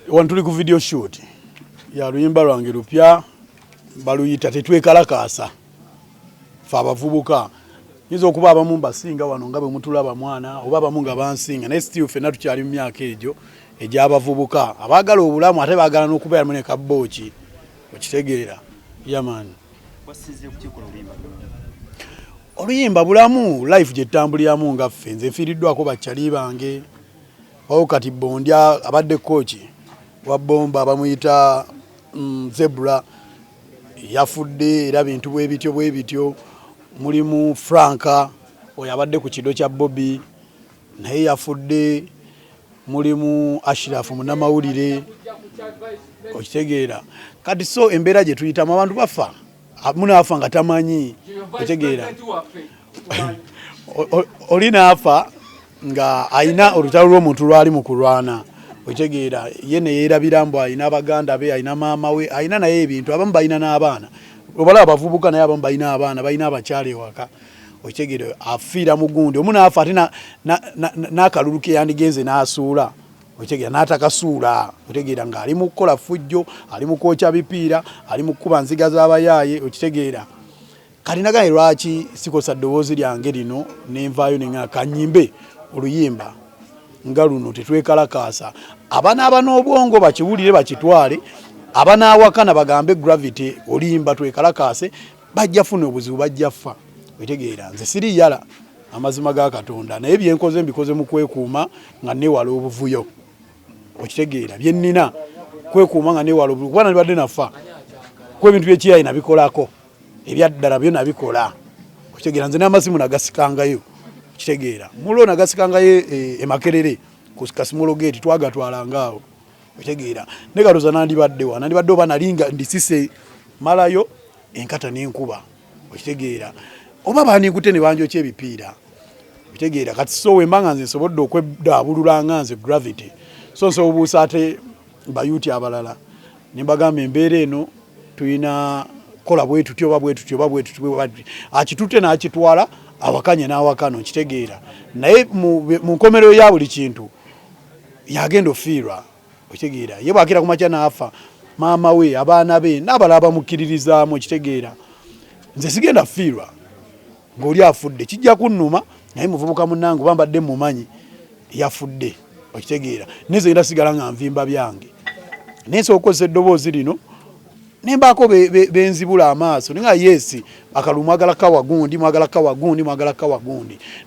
Wano tuli ku video shoot ya luyimba lwange lupya baluyita tetwekalakassa fa abavubuka nizo okuba abamu basinga wano nga bwe mutulaba mwana oba abamu nga bansinga naye still ffenna tukyali mu myaka egyo egy'abavubuka abaagala obulamu ate baagala n'okubeera mu ne kabbooki okitegeera yamani oluyimba bulamu life gye ttambuliramu nga ffe nze nfiiriddwako bakyali bange wawo kati bondya abadde kooki wa bomba bamuyita Zebra yafudde era bintu bwe bityo mulimu Franka oyo abadde ku kido kya Bobby naye yafudde mulimu Ashraf munnamawulire okitegeera kati so embeera gye tuyitamu abantu bafa munaafa nga tamanyi okitegeera olina afa nga aina olutalo lw'omuntu lwali mu kulwana okitegeera ye ne yeerabira mbu ayina abaganda be ayina maama we ayina naye ebintu abamu balina n'abaana obala abavubuka naye abamu balina abaana balina abakyala ewaka okitegeera afiira mu gundi omu naafa ate n'akalulu ke yandigenze n'asuula okitegeera n'atakasuula okitegeera ng'ali mu kukola fujjo ali mu kwokya bipiira ali mu kukuba nziga z'abayaaye okitegeera kati nagaye lwaki sikosa ddoboozi lyange lino nenvaayo neŋŋa kanyimbe oluyimba nga luno tetwekalakassa abanaaba n'obwongo bakiwulire bakitwale abanaawakana bagambe gravity oluyimba twekalakasse bajja funa obuzibu bajja ffa okitegeera nze siri yala amazima ga Katonda naye byenkoze mbikoze mu kwekuuma nga neewala obuvuyo okitegeera bye nnina kwekuuma nga neewala obuvuyo kuba nalibadde nafa ku ebintu byekiyayi nabikolako ebyaddala byo nabikola okitegeera nze n'amasimu nagasikangayo okitegeera mulo nagasikangayo Makerere ku Kasimolo Gate twagatwalangaawo okitegeera ne galoza nandibadde oba nalinga ndisise malayo enkata n'enkuba okitegeera oba banikute ne banjokya ebipiira okitegeera kati so wembanga nze nsobodde okwedaabulula nga nze gravity so nsobola obuusa ate bayuuti abalala ne mbagamba embeera eno tulina kola bwetutyo oba bwetutyo akitute n'akitwala awakanye n'awakano okitegeera naye mu nkomerero ya buli kintu yagenda ofiirwa okitegeera ye bwakira ku makya n'afa maama we abaana be n'abalala bamukkiririzaamu okitegeera nze sigenda fiirwa ng'oli afudde kijja kunnuma naye muvubuka munnange oba mbadde mumanyi yafudde okitegeera neze ngenda sigala nga nvimba byange naye nsobola okukozesa eddoboozi lino nembaako benzibula amaaso nenga yesi akalu mwagala kawagundi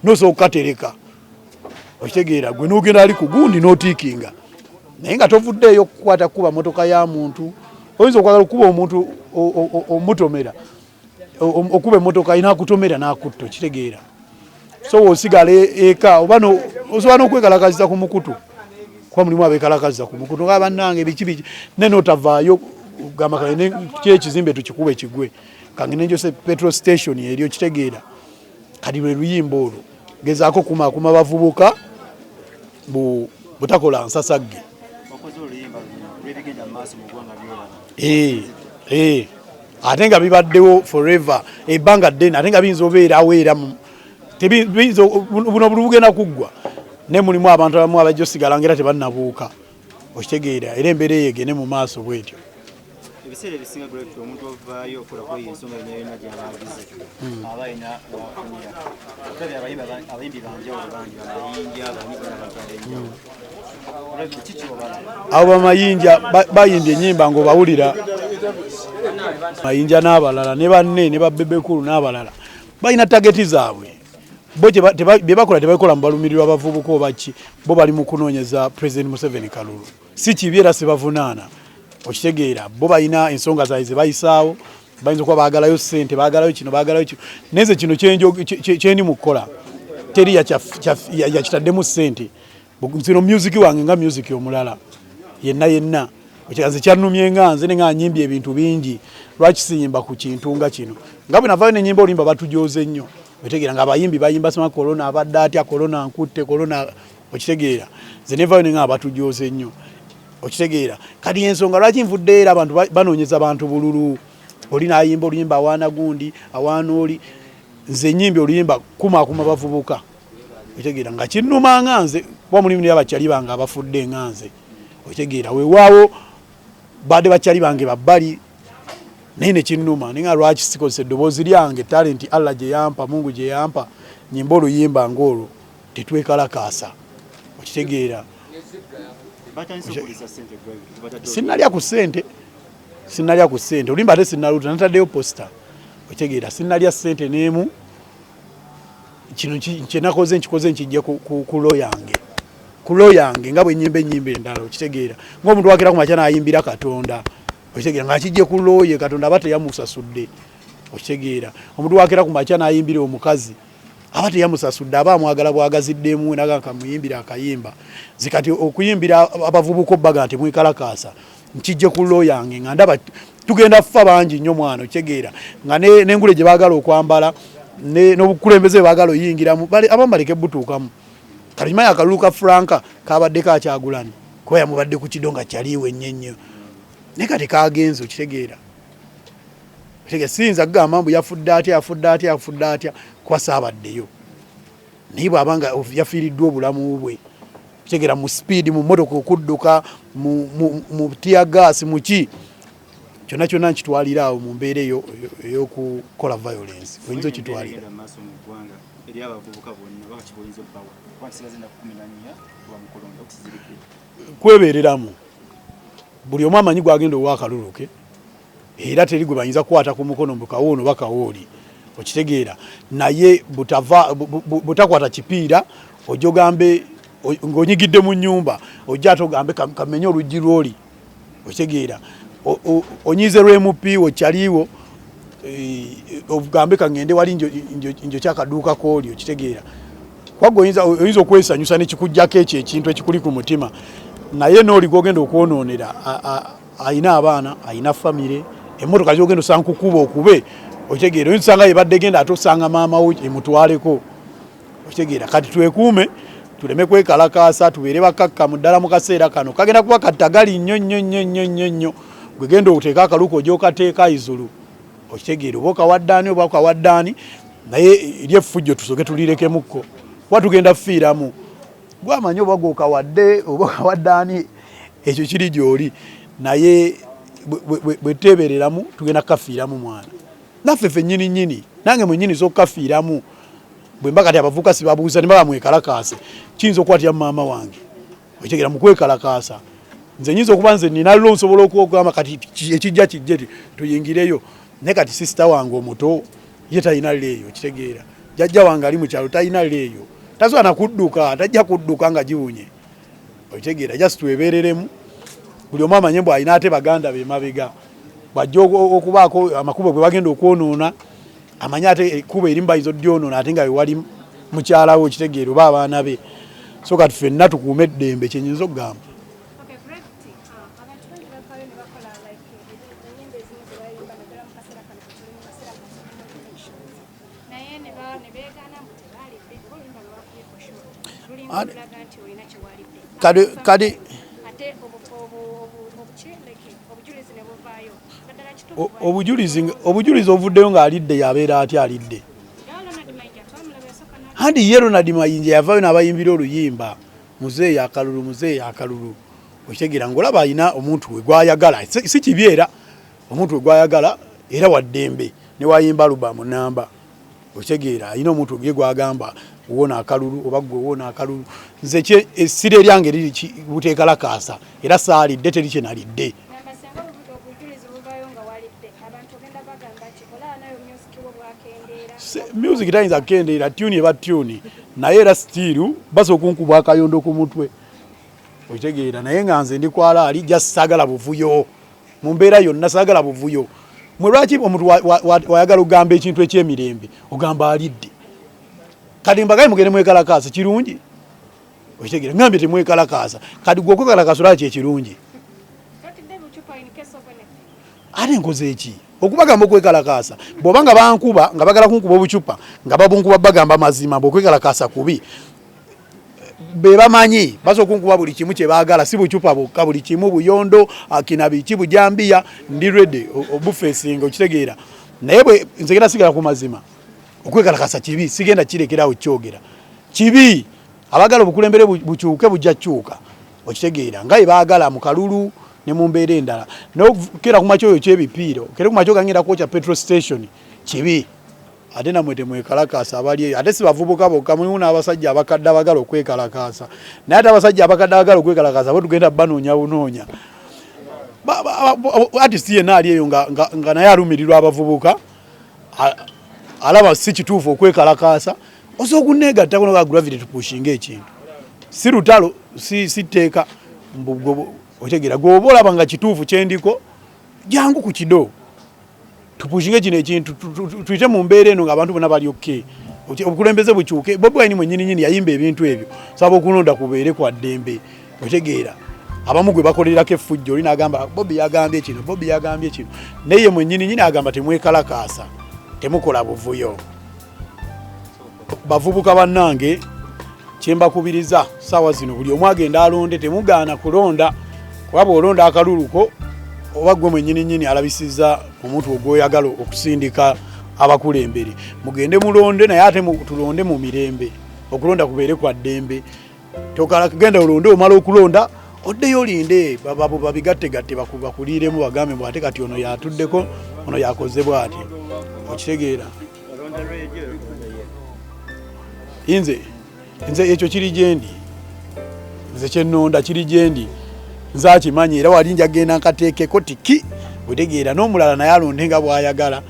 nosobola okukatereka okitegeera gwe n'ogenda ali ku gundi n'otiikinga naye nga tovuddeeyo okukwata kuba motoka ya muntu oyinza okwagala okuba omuntu omutomera okuba emotoka ayina akutomera n'akutta okitegeera so osigala eka oba osobola n'okwekalakasiza ku mukutu kuba mulimu abeekalakasiza ku mukutu nga bannange biki ne n'otavaayo gamba kale kyekizimbe tukikuba ekigwe kange nenjose petrol station eri okitegeera kati lwe luyimba olwo gezaako kumaakuma bavubuka butakola nsasagge ate nga bibaddewo forever ebbanga ddene ate nga biyinza obeerawo era buno buli bugenda kuggwa ne mulimu abantu abamu abajja osigala nga era tebannabuuka okitegeera era embeera eyo egende mu maaso bwetyo ebiseera ebisinga gravity omuntu ovaayo okolako ensonga yonna gy'abaagize aba ayina wafunira otabe abayimbi banjawulo bangi bamayinja abo bamayinja bayimbye ennyimba ng'obawulira mayinja n'abalala ne banne ne BEBECOOL n'abalala balina tageti zaabwe bo bye bakola tebabikola mu balumirirwa abavubuka oba ki bo bali mu kunoonyeza President Museveni kalulu si kibi era sibavunaana okitegeera bo balina ensonga zaabwe ze bayisaawo bayinza okuba baagalayo ssente baagalayo kino baagalayo kino neze kino kyendi mu kukola teri yakitaddemu ssente zino music wange nga music omulala yenna nze kyannumye nga nze nga nyimbye ebintu bingi lwaki siyimba ku kintu nga kino nga bwe navaayo nenyimba oluyimba batujooze nnyo okitegeera nga abayimbi bayimba sima korona abadde atya korona nkutte korona okitegeera nze nevaayo nenga batujooze nnyo okitegeera kati ensonga lwaki nvudde era abantu banoonyeza abantu bululu oli n'ayimba oluyimba awaana gundi awaana oli nze nnyimbi oluyimba kumaakuma bavubuka okitegeera nga kinnuma nga nze kuba mulimu n'abakyali bange abafudde nganze okitegeera weewaawo badde bakyali bange babbali naye ne kinnuma naye nga lwaki sikozesa eddoboozi lyange talenti Allah gye yampa Mungu gye yampa nyimba oluyimba ng'olwo tetwekalakaasa okitegeera sinnalya ku ssente olimba ate sinnaluta nataddeyo posita okitegeera sinnalya ssente n'emu kino kyenakoze nkikoze nkijja ku lo yange nga bwe nyimba ennyimba endala okitegeera ng'omuntu wakera ku makya n'ayimbira Katonda okitegeera ng'akijje ku loye Katonda aba teyamusasudde okitegeera omuntu wakera ku makya n'ayimbira omukazi aba teyamusasudde aba amwagala bwagaziddemu naga kamuyimbira akayimba zikati okuyimbira abavubuka obbaga nti mwekalakaasa nkijje ku lo yange nga ndaba tugenda ffa bangi nnyo mwana okitegeera nga n'engule gye baagala okwambala n'obukulembeze baagala oyingiramu abamu baleke butuukamu kati manya akalulu ka Franka kabadde kakyagulani kuba yamubadde ku kido nga kyaliiwe ennyo naye kati kagenze okitegeera siyinza kugamba mbu yafudde atya kuba saabaddeyo naye bw'aba nga yafiiriddwa obulamu bwe kitegeera mu sipiidi mu mmotoka okudduka mu tiyagaasi mu ki kyonna nkitwalira awo mu mbeera eyo ey'okukola violence oyinza okitwalira kwebeereramu buli omu amanyi gwagenda ow'akaluluke era teri gwe bayinza kukwata ku mukono mbukawoono bakawooli okitegeera naye butakwata kipiira ojja ogambe ng'onyigidde mu nnyumba ojja ate ogambe kamenye oluggi lwoli okitegeera onyize lw'emupi okyaliiwo ogambe kangende wali njo kyakaduuka kooli okitegeera kwagwe oyinza okwesanyusa nekikujjako ekyo ekintu ekikuli ku mutima naye n'oli gwogenda okwonoonera ayina abaana ayina famire emmotoka gyogenda osanga kukuba okube okitegeera oyinza osanga yebadde genda ate osanga maama we emutwaleko okitegeera kati twekuume tuleme kwekalakaasa tubeere bakakkamu ddala mu kaseera kano kagenda kuba kattagali nnyo gwegenda okuteeka akaluko ogyokateeka izulu okitegeera oba okawaddaani oba okawaddaani naye eryeffujjo tusooke tulirekemukko kuba tugenda fiiramu gwamanyi oba gwokawadde oba okawaddaani ekyo kiri gy'oli naye bwe tebeereramu tugenda kukafiiramu mwana naffe ffe nnyini nange mwennyini z'okukafiiramu bwe mba kati abavubuka sibabuuza ne baba mwekalakaase kiyinza okukwatira maama wange okitegeera mu kwekalakaasa nze nyinza okuba nze ninallo nsobola okugamba kati ekijja kijje tuyingireyo naye kati sisita wange omuto ye talina leeyo okitegeera jjajja wange ali mu kyalo talina leeyo tasobola na kudduka tajja kudduka nga giwunye okitegeera just twebeereremu buli omu amanye mbu alina ate baganda be mabega bw'ajja okubaako amakubo bwe bagenda okwonoona amanye ate ekkubo erimu bayinza oddyonoona ate nga wewali mukyala we okitegeera oba abaana be so kati ffenna tukuume eddembe kyenyinza okugamba kadi obujulizi ovuddeyo ng'alidde yabeera atya alidde handi ye Ronald Mayinja yavaayo n'abayimbira oluyimba muzeeyi akalulu okitegeera ng'olaba alina omuntu we gwayagala si kibi era omuntu we gwayagala era waddembe ne wayimba alubamu namba okitegeera alina omuntu gye gwagamba wona akalulu oba gwe wona akalulu nze essira eryange liri butekalakaasa era saalidde teri kye nalidde music tayinza kukendeera tuni eba tuni naye era stiiru basa okunkuba akayondo ku mutwe okitegeera naye nga nze ndi kwalaali just saagala buvuyo mu mbeera yonna saagala buvuyo mwe lwaki omuntu wayagala ogamba ekintu ekyemirembe ogamba alidde kati mbagaye mugende mwekalakaasa kirungi okitegeera ngambye temwekalakaasa kati gwe okwekalakaasa olaba kyekirungi ate nkoze eki okubagamba okwekalakaasa bw'oba nga bankuba nga bagala kunkuba obucupa nga babunkuba bagamba mazima bw'okwekalakaasa kubi be bamanyi baso okunkuba buli kimu kye baagala si bucupa bwokka buli kimu buyondo akina biki bujambiya ndi ready obufeesinga okitegeera naye bwe nzegera sigala ku mazima okwekalakaasa kibi sigenda kirekerawo kyogera kibi abagala obukulembere bukyuke bujja kyuka okitegeera nga baagala mu kalulu ne mu mbeera endala n'okukera ku makyoyo ky'ebipiiro kere ku makyo gangenda kwokya petrol station kibi ate namwe temwekalakaasa abali ate si bavubuka bokka mulimu n'abasajja abakadde abagala okwekalakaasa naye ate abasajja abakadde abagala okwekalakaasa bo tugenda banoonya bunoonya artist yenna ali eyo nga naye alumirirwa abavubuka alaba si kituufu okwekalakaasa osobola okuneegattako noga gravity tupushinga ekintu si lutalo si tteeka otegeera gwoba olaba nga kituufu kyendiko jangu ku kido tupushinge kino ekintu tuyite mu mbeera eno ng'abantu bonna bali okke obukulembeze bukyuke Bobi Wine mwennyini yayimba ebintu ebyo saba okulonda kubeere kwa ddembe otegeera abamu gwe bakolerako effujjo oli n'agamba Bobi yagambye kino Bobi yagambye kino naye mwennyini agamba temwekalakaasa temukola buvuyo bavubuka bannange kyembakubiriza saawa zino buli omu agenda alonde temugaana kulonda kuba bw'olonda akaluluko oba gwe mwennyini alabisizza omuntu ogwoyagala okusindika abakulembere mugende mulonde naye ate tulonde mu mirembe okulonda kubeere kwa ddembe tokala kugenda olonde omala okulonda oddeyo olinde babigattegatte bakuliiremu bagambe mu ate kati ono yatuddeko ono yakoze bw'ati okitegeera nze ekyo kiri gyendi nze kyennonda kiri gyendi nze akimanyi era wali njagenda nkateekeko tiki otegeera n'omulala naye alonde nga bw'ayagala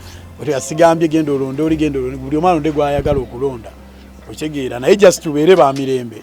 asigambye genda olonde oli genda olonde buli omu alonde gw'ayagala okulonda okitegeera naye just tubeere ba mirembe